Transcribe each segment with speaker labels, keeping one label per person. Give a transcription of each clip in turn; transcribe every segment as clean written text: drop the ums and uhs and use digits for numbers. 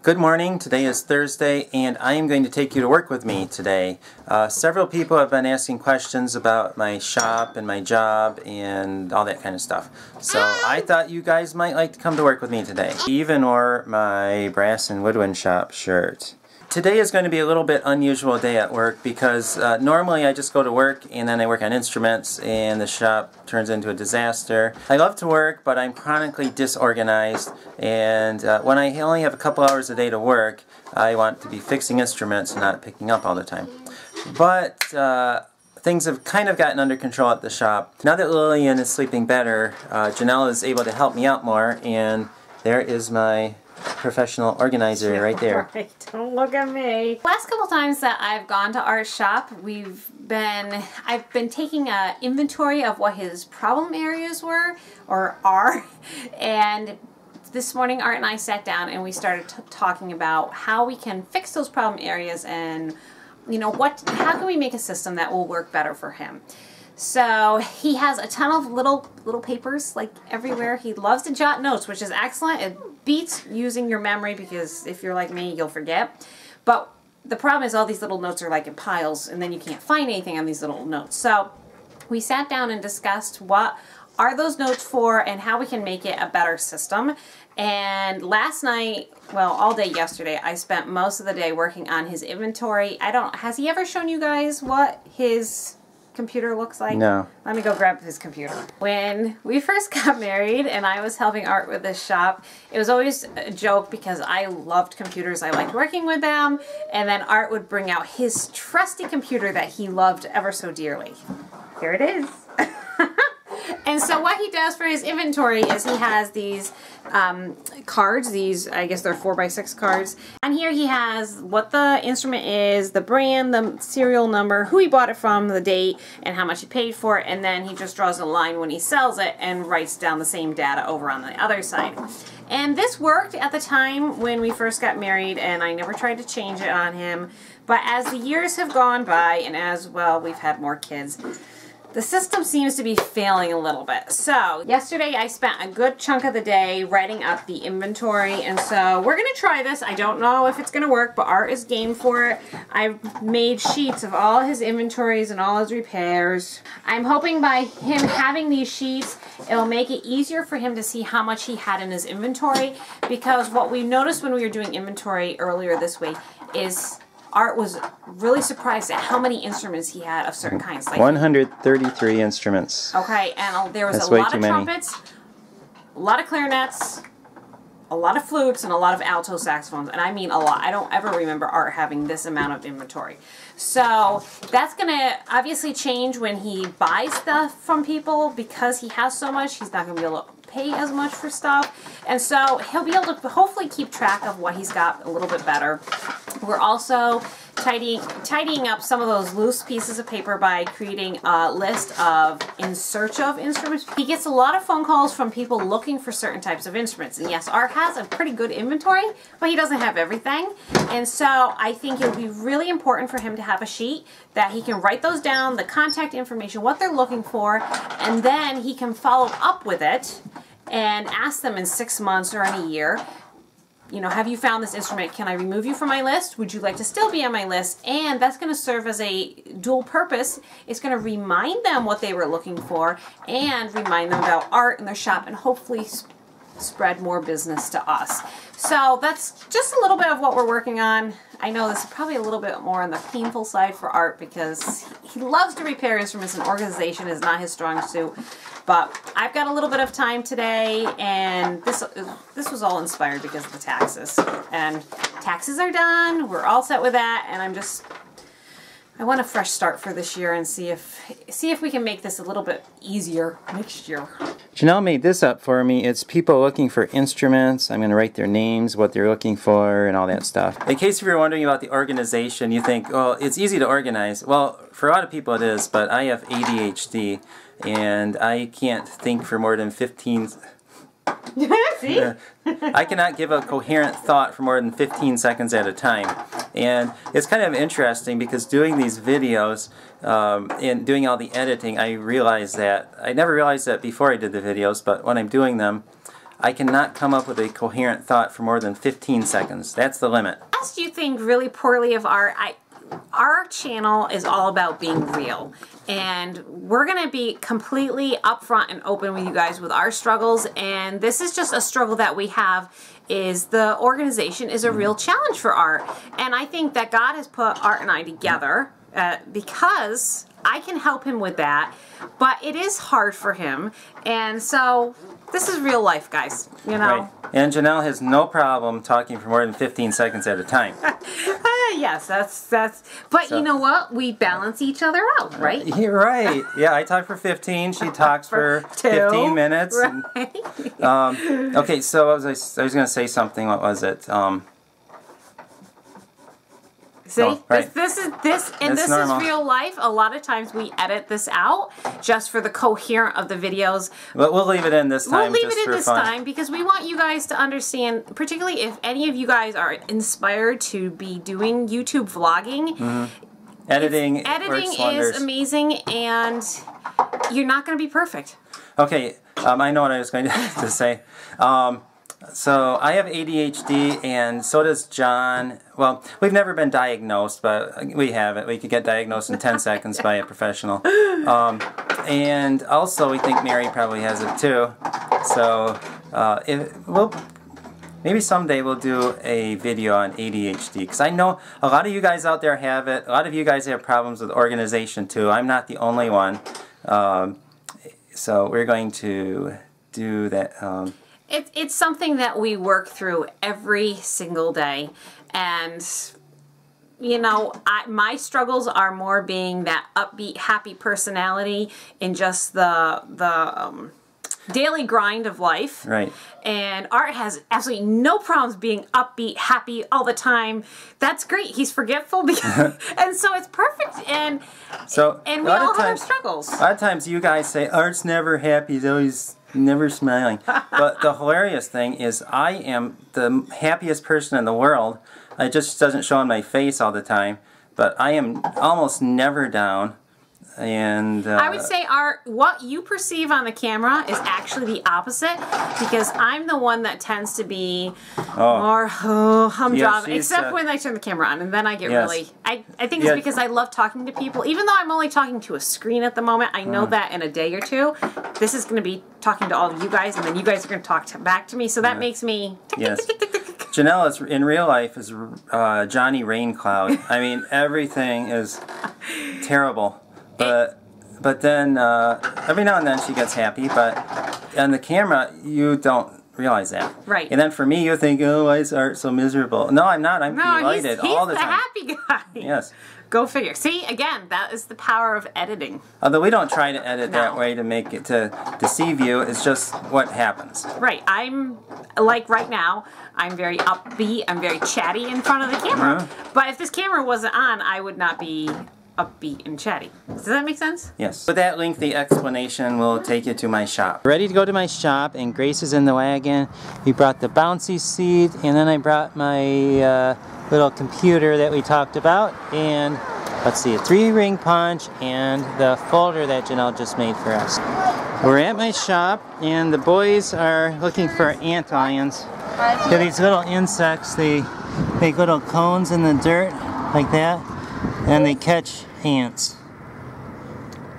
Speaker 1: Good morning. Today is Thursday and I am going to take you to work with me today. Several people have been asking questions about my shop and my job and all that kind of stuff. So I thought you guys might like to come to work with me today. Even wore my brass and woodwind shop shirt. Today is going to be a little bit unusual day at work because normally I just go to work and then I work on instruments and the shop turns into a disaster. I love to work, but I'm chronically disorganized, and when I only have a couple hours a day to work, I want to be fixing instruments and not picking up all the time. But things have kind of gotten under control at the shop. Now that Lillian is sleeping better, Janelle is able to help me out more, and there is my professional organizer right there.
Speaker 2: Right, don't look at me. Last couple times that I've gone to Art's shop, I've been taking an inventory of what his problem areas were, or are, and this morning Art and I sat down and we started talking about how we can fix those problem areas and, you know, how can we make a system that will work better for him. So he has a ton of little papers like everywhere. He loves to jot notes, which is excellent. It beats using your memory because if you're like me, you'll forget. But the problem is all these little notes are like in piles and then you can't find anything on these little notes. So we sat down and discussed what are those notes for and how we can make it a better system. And last night, well, all day yesterday, I spent most of the day working on his inventory. Has he ever shown you guys what his computer looks like?
Speaker 1: No.
Speaker 2: Let me go grab his computer. When we first got married and I was helping Art with this shop, it was always a joke because I loved computers. I liked working with them, and then Art would bring out his trusty computer that he loved ever so dearly. Here it is. And so what he does for his inventory is he has these cards, I guess they're 4x6 cards. And here he has what the instrument is, the brand, the serial number, who he bought it from, the date, and how much he paid for it. And then he just draws a line when he sells it and writes down the same data over on the other side. And this worked at the time when we first got married, and I never tried to change it on him. But as the years have gone by, and as well we've had more kids, the system seems to be failing a little bit. So yesterday I spent a good chunk of the day writing up the inventory, and so we're gonna try this. I don't know if it's gonna work, but Art is game for it. I've made sheets of all his inventories and all his repairs. I'm hoping by him having these sheets, it'll make it easier for him to see how much he had in his inventory, because what we noticed when we were doing inventory earlier this week is Art was really surprised at how many instruments he had of certain kinds. Like
Speaker 1: 133 instruments.
Speaker 2: Okay, and there was
Speaker 1: That's
Speaker 2: a lot
Speaker 1: way
Speaker 2: of
Speaker 1: too many.
Speaker 2: trumpets, a lot of clarinets, a lot of flutes, and a lot of alto saxophones. And I mean a lot. I don't ever remember Art having this amount of inventory. So that's going to obviously change when he buys stuff from people, because he has so much, he's not going to be able to pay as much for stuff. And so he'll be able to hopefully keep track of what he's got a little bit better. We're also tidying up some of those loose pieces of paper by creating a list of in search of instruments. He gets a lot of phone calls from people looking for certain types of instruments. And yes, Art has a pretty good inventory, but he doesn't have everything. And so I think it would be really important for him to have a sheet that he can write those down, the contact information, what they're looking for, and then he can follow up with it and ask them in 6 months or in a year, you know, have you found this instrument? Can I remove you from my list? Would you like to still be on my list? And that's going to serve as a dual purpose. It's going to remind them what they were looking for and remind them about Art in their shop, and hopefully spread more business to us. So that's just a little bit of what we're working on. I know this is probably a little bit more on the painful side for Art because he loves to repair instruments and organization is not his strong suit. But I've got a little bit of time today, and this was all inspired because of the taxes. And taxes are done. We're all set with that, and I want a fresh start for this year and see if we can make this a little bit easier next year.
Speaker 1: Janelle made this up for me. It's people looking for instruments. I'm going to write their names, what they're looking for, and all that stuff. In case if you're wondering about the organization, you think, oh, it's easy to organize. Well, for a lot of people it is, but I have ADHD, and I can't think for more than 15...
Speaker 2: See?
Speaker 1: I cannot give a coherent thought for more than 15 seconds at a time. And it's kind of interesting because doing these videos and doing all the editing, I realized that. I never realized that before I did the videos, but when I'm doing them, I cannot come up with a coherent thought for more than 15 seconds. That's the limit.
Speaker 2: Lest you think really poorly of Art, our channel is all about being real. And we're going to be completely upfront and open with you guys with our struggles. And this is just a struggle that we have, is the organization is a real challenge for Art. And I think that God has put Art and I together because I can help him with that. But it is hard for him. And so this is real life, guys. You know?
Speaker 1: Right. And Janelle has no problem talking for more than 15 seconds at a time.
Speaker 2: Yes, that's. But so, you know what? We balance each other out, right?
Speaker 1: You're right. Yeah, I talk for 15. She talks for 15 minutes.
Speaker 2: Right.
Speaker 1: And, okay, so I was going to say something. What was it?
Speaker 2: See,
Speaker 1: right.
Speaker 2: this is real life. A lot of times we edit this out just for the coherence of the videos.
Speaker 1: But we'll leave it in this time.
Speaker 2: We'll leave it in this time because we want you guys to understand, particularly if any of you guys are inspired to be doing YouTube vlogging.
Speaker 1: Mm-hmm. Editing
Speaker 2: is amazing, and you're not going to be perfect.
Speaker 1: Okay, I know what I was going to say. So I have ADHD, and so does John. Well, we've never been diagnosed, but we have it. We could get diagnosed in 10 seconds by a professional. And also, we think Mary probably has it too. So maybe someday we'll do a video on ADHD, because I know a lot of you guys out there have it. A lot of you guys have problems with organization too. I'm not the only one. So we're going to do that.
Speaker 2: It's something that we work through every single day, and you know, my struggles are more being that upbeat, happy personality in just the daily grind of life.
Speaker 1: Right.
Speaker 2: And Art has absolutely no problems being upbeat, happy all the time. That's great. He's forgetful, because, and so it's perfect. And we all have our struggles.
Speaker 1: A lot of times you guys say Art's never happy. He's always never smiling. But the hilarious thing is I am the happiest person in the world. It just doesn't show on my face all the time. But I am almost never down. And
Speaker 2: I would say, Art, what you perceive on the camera is actually the opposite, because I'm the one that tends to be more humdrum, except when I turn the camera on, and then I get really. I think it's because I love talking to people, even though I'm only talking to a screen at the moment. I know that in a day or two, this is going to be talking to all of you guys, and then you guys are going to talk back to me. So that makes me.
Speaker 1: Janelle is in real life is Johnny Raincloud. I mean, everything is terrible. But then every now and then she gets happy, but on the camera you don't realize that.
Speaker 2: Right.
Speaker 1: And then for me you think, oh, why is Art so miserable? No, I'm not. I'm delighted all the time.
Speaker 2: He's the happy guy.
Speaker 1: Yes.
Speaker 2: Go figure. See, again, that is the power of editing.
Speaker 1: Although we don't try to edit that way to make it to deceive you. It's just what happens.
Speaker 2: Right. I'm, like right now, I'm very upbeat. I'm very chatty in front of the camera. But if this camera wasn't on, I would not be upbeat and chatty. Does that make sense?
Speaker 1: Yes. With that lengthy explanation, we'll take you to my shop. Ready to go to my shop, and Grace is in the wagon. We brought the bouncy seat, and then I brought my little computer that we talked about, and let's see, a 3-ring punch, and the folder that Janelle just made for us. We're at my shop, and the boys are looking for ant lions. They're these little insects. They make little cones in the dirt, like that. And they catch ants.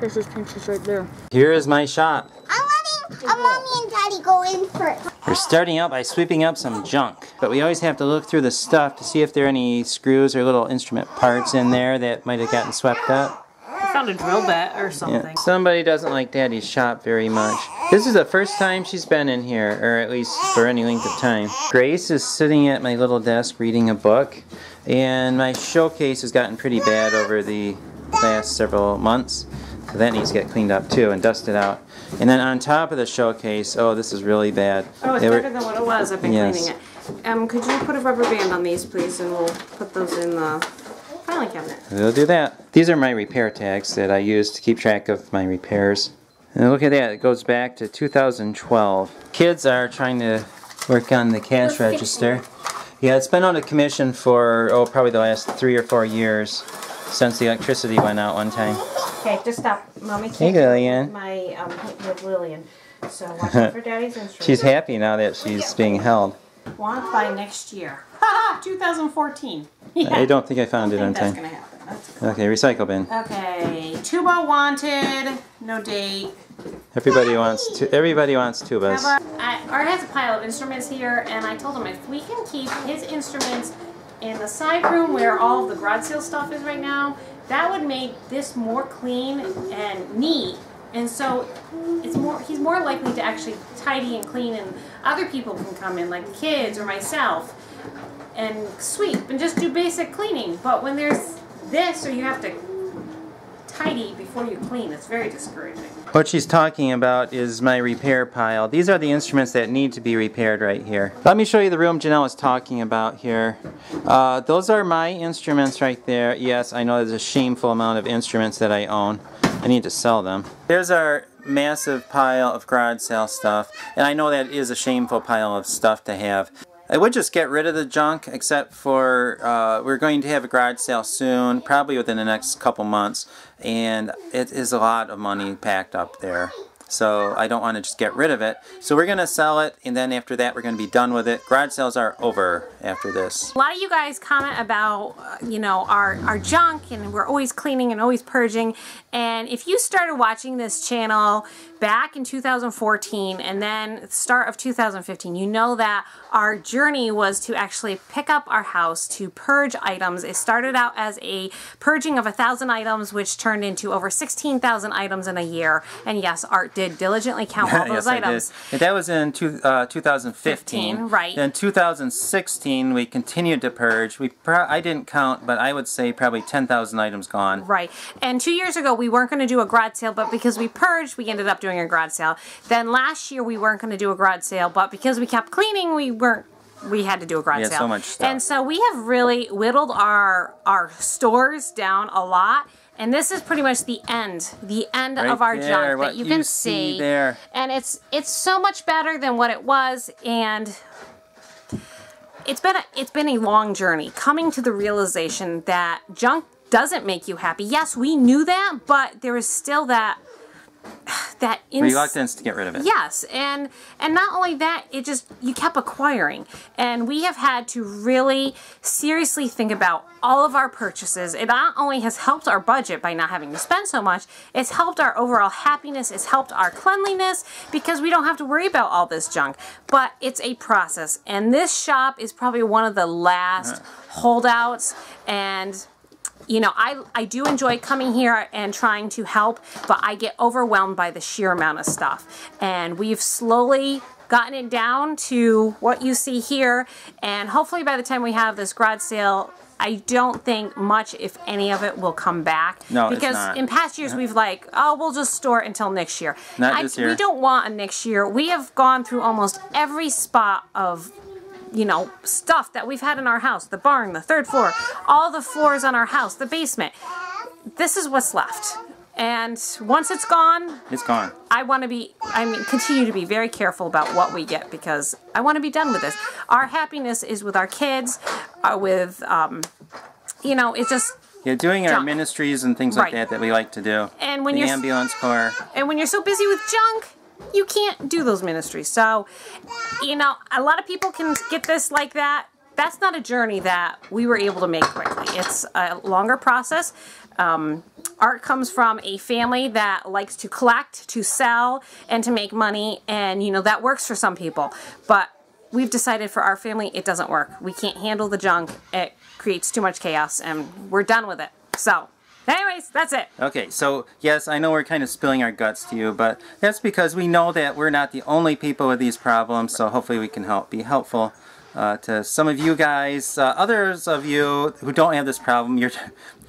Speaker 3: There's those pinches right there.
Speaker 1: Here is my shop.
Speaker 3: I'm letting Mommy and Daddy go in first.
Speaker 1: We're starting out by sweeping up some junk. But we always have to look through the stuff to see if there are any screws or little instrument parts in there that might have gotten swept up.
Speaker 2: I found a drill bit or something.
Speaker 1: Yeah. Somebody doesn't like Daddy's shop very much. This is the first time she's been in here, or at least for any length of time. Grace is sitting at my little desk reading a book, and my showcase has gotten pretty bad over the last several months. So that needs to get cleaned up too and dusted out. And then on top of the showcase, oh, this is really bad.
Speaker 2: Oh, it's better than what it was. I've been cleaning it. Could you put a rubber band on these, please, and we'll put those in the filing cabinet.
Speaker 1: We'll do that. These are my repair tags that I use to keep track of my repairs. And look at that, it goes back to 2012. Kids are trying to work on the cash register. Yeah, it's been on a commission for, oh, probably the last 3 or 4 years since the electricity went out one time.
Speaker 2: Okay, just stop. Mommy
Speaker 1: Hey, Lillian.
Speaker 2: My with Lillian. So watch out for Daddy's instruments.
Speaker 1: She's happy now that she's being held.
Speaker 2: Want by next year. Haha, 2014. Yeah.
Speaker 1: I don't think I found it on
Speaker 2: That's
Speaker 1: time.
Speaker 2: gonna happen. That's
Speaker 1: Okay, recycle bin.
Speaker 2: okay. Tuba wanted. No date.
Speaker 1: Everybody wants tubas.
Speaker 2: Art has a pile of instruments here, and I told him if we can keep his instruments in the side room where all of the garage sale stuff is right now, that would make this more clean and neat. And so he's more likely to actually tidy and clean, and other people can come in, like the kids or myself, and sweep and just do basic cleaning. But when there's this, or you have to tidy before you clean, it's very discouraging.
Speaker 1: What she's talking about is my repair pile. These are the instruments that need to be repaired right here. Let me show you the room Janelle was talking about here. Those are my instruments right there. Yes, I know there's a shameful amount of instruments that I own. I need to sell them. There's our massive pile of garage sale stuff, and I know that is a shameful pile of stuff to have. I would just get rid of the junk, except for we're going to have a garage sale soon, probably within the next couple months, and it is a lot of money packed up there. So I don't want to just get rid of it. So we're going to sell it, and then after that we're going to be done with it. Garage sales are over after this.
Speaker 2: A lot of you guys comment about, you know, our junk, and we're always cleaning and always purging. And if you started watching this channel back in 2014 and then the start of 2015, you know that our journey was to actually pick up our house to purge items. It started out as a purging of 1,000 items, which turned into over 16,000 items in a year. And yes, Art did diligently count all those items.
Speaker 1: And that was in 2015.
Speaker 2: Right.
Speaker 1: In 2016, we continued to purge. I didn't count, but I would say probably 10,000 items gone.
Speaker 2: Right. And 2 years ago, we weren't going to do a garage sale, but because we purged, we ended up doing a garage sale. Then last year, we weren't going to do a garage sale, but because we kept cleaning, we had to do a garage sale.
Speaker 1: So much stuff.
Speaker 2: And so we have really whittled our stores down a lot. And this is pretty much the end right of our
Speaker 1: there,
Speaker 2: junk that you can see.
Speaker 1: There.
Speaker 2: And it's so much better than what it was, and it's been a long journey coming to the realization that junk doesn't make you happy. Yes, we knew that, but there was still that
Speaker 1: reluctance to get rid of it.
Speaker 2: Yes, and not only that, you kept acquiring, and we have had to really seriously think about all of our purchases. It not only has helped our budget by not having to spend so much, it's helped our overall happiness, it's helped our cleanliness, because we don't have to worry about all this junk. But it's a process, and this shop is probably one of the last holdouts, and you know, I do enjoy coming here and trying to help, but I get overwhelmed by the sheer amount of stuff. And we've slowly gotten it down to what you see here, and hopefully by the time we have this garage sale, I don't think much, if any of it, will come back.
Speaker 1: No,
Speaker 2: because
Speaker 1: it's not.
Speaker 2: In past years we've we'll just store it until next year.
Speaker 1: Not this year.
Speaker 2: We don't want a next year. We have gone through almost every spot of, you know, stuff that we've had in our house. The barn, the third floor, all the floors on our house, the basement. This is what's left. And once it's gone,
Speaker 1: it's gone.
Speaker 2: Continue to be very careful about what we get, because I want to be done with this. Our happiness is with our kids, you know, it's just
Speaker 1: doing
Speaker 2: junk.
Speaker 1: Our ministries and things like that we like to do.
Speaker 2: And when
Speaker 1: the
Speaker 2: you're
Speaker 1: ambulance corps.
Speaker 2: And when you're so busy with junk, you can't do those ministries. So, you know, a lot of people can get this like that. That's not a journey that we were able to make quickly. It's a longer process. Art comes from a family that likes to collect, to sell, and to make money, and you know, that works for some people. But we've decided for our family, it doesn't work. We can't handle the junk. It creates too much chaos, and we're done with it. So, anyways, that's it.
Speaker 1: Okay, so yes, I know we're kind of spilling our guts to you, but that's because we know that we're not the only people with these problems, so hopefully we can be helpful to some of you guys. Others of you who don't have this problem, you're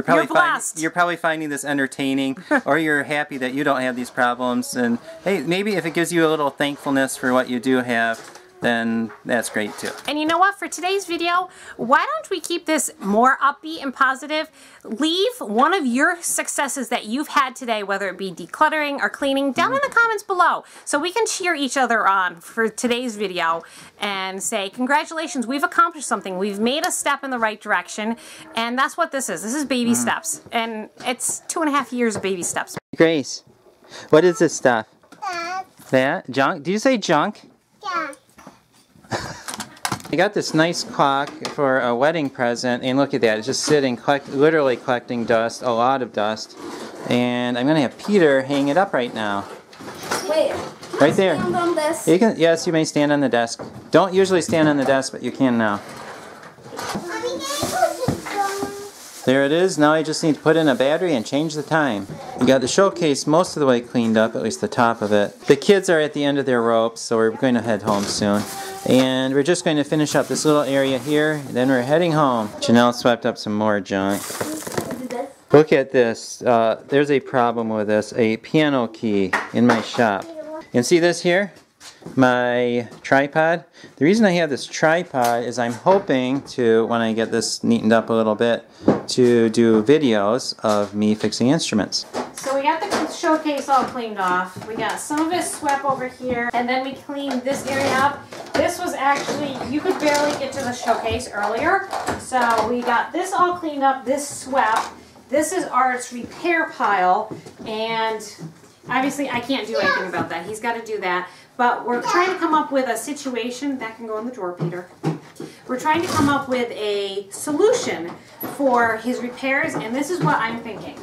Speaker 1: probably finding this entertaining, or you're happy that you don't have these problems, and hey, maybe if it gives you a little thankfulness for what you do have, then that's great too.
Speaker 2: And you know what? For today's video, why don't we keep this more upbeat and positive? Leave one of your successes that you've had today, whether it be decluttering or cleaning, down in the comments below, so we can cheer each other on for today's video and say, congratulations, we've accomplished something. We've made a step in the right direction, and that's what this is. This is baby steps, and it's 2.5 years of baby steps.
Speaker 1: Grace, what is this stuff? That? Junk? Do you say junk?
Speaker 3: Yeah.
Speaker 1: I got this nice clock for a wedding present, and look at that. It's just sitting, literally collecting dust, a lot of dust. And I'm going to have Peter hang it up right now.
Speaker 4: Wait.
Speaker 1: Right there.
Speaker 4: Stand on this.
Speaker 1: You can, yes, you may stand on the desk. Don't usually stand on the desk, but you can now.
Speaker 3: Mommy, can I put this on?
Speaker 1: There it is. Now I just need to put in a battery and change the time. We got the showcase most of the way cleaned up, at least the top of it. The kids are at the end of their ropes, so we're going to head home soon. And we're just going to finish up this little area here, and then we're heading home. Janelle swept up some more junk. Look at this. There's a problem with this. A piano key in my shop. And see this here? My tripod. The reason I have this tripod is I'm hoping to, when I get this neatened up a little bit, to do videos of me fixing instruments.
Speaker 2: So we got the showcase all cleaned off. We got some of it swept over here, and then we cleaned this area up. This was actually, you could barely get to the showcase earlier. So we got this all cleaned up, this swept. This is Art's repair pile, and obviously I can't do anything about that. He's got to do that. But we're trying to come up with a situation, that can go in the drawer, Peter. We're trying to come up with a solution for his repairs, and this is what I'm thinking.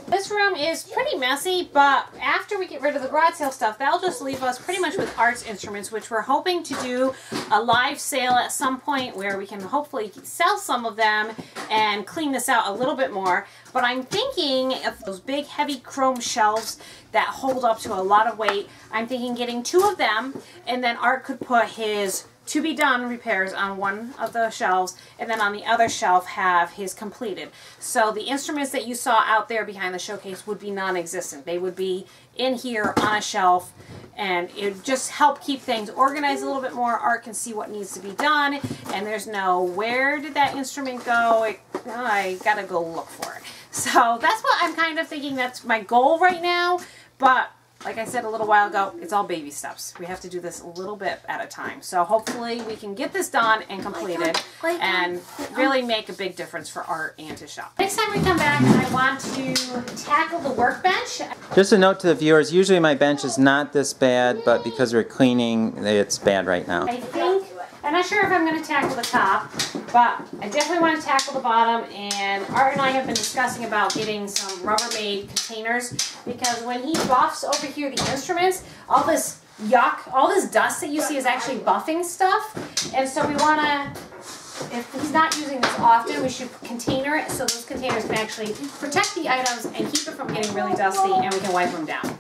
Speaker 2: This room is pretty messy, but after we get rid of the garage sale stuff, that'll just leave us pretty much with Art's instruments, which we're hoping to do a live sale at some point where we can hopefully sell some of them and clean this out a little bit more. But I'm thinking of those big heavy chrome shelves that hold up to a lot of weight. I'm thinking getting 2 of them, and then Art could put his to be done repairs on one of the shelves, and then on the other shelf have his completed. So the instruments that you saw out there behind the showcase would be non-existent. They would be in here on a shelf, and it would just help keep things organized a little bit more. Art can see what needs to be done, and there's no, where did that instrument go? I gotta go look for it. So that's what I'm kind of thinking. That's my goal right now, but like I said a little while ago, it's all baby steps. We have to do this a little bit at a time. So hopefully we can get this done and completed and really make a big difference for Art and his shop. Next time we come back, I want to tackle the workbench.
Speaker 1: Just a note to the viewers, usually my bench is not this bad, but because we're cleaning, it's bad right now.
Speaker 2: I think, I'm not sure if I'm going to tackle the top, but I definitely want to tackle the bottom, and Art and I have been discussing about getting some Rubbermaid containers, because when he buffs over here the instruments, all this yuck, all this dust that you see is actually buffing stuff, and so we want to, if he's not using this often, we should container it so those containers can actually protect the items and keep it from getting really dusty, and we can wipe them down.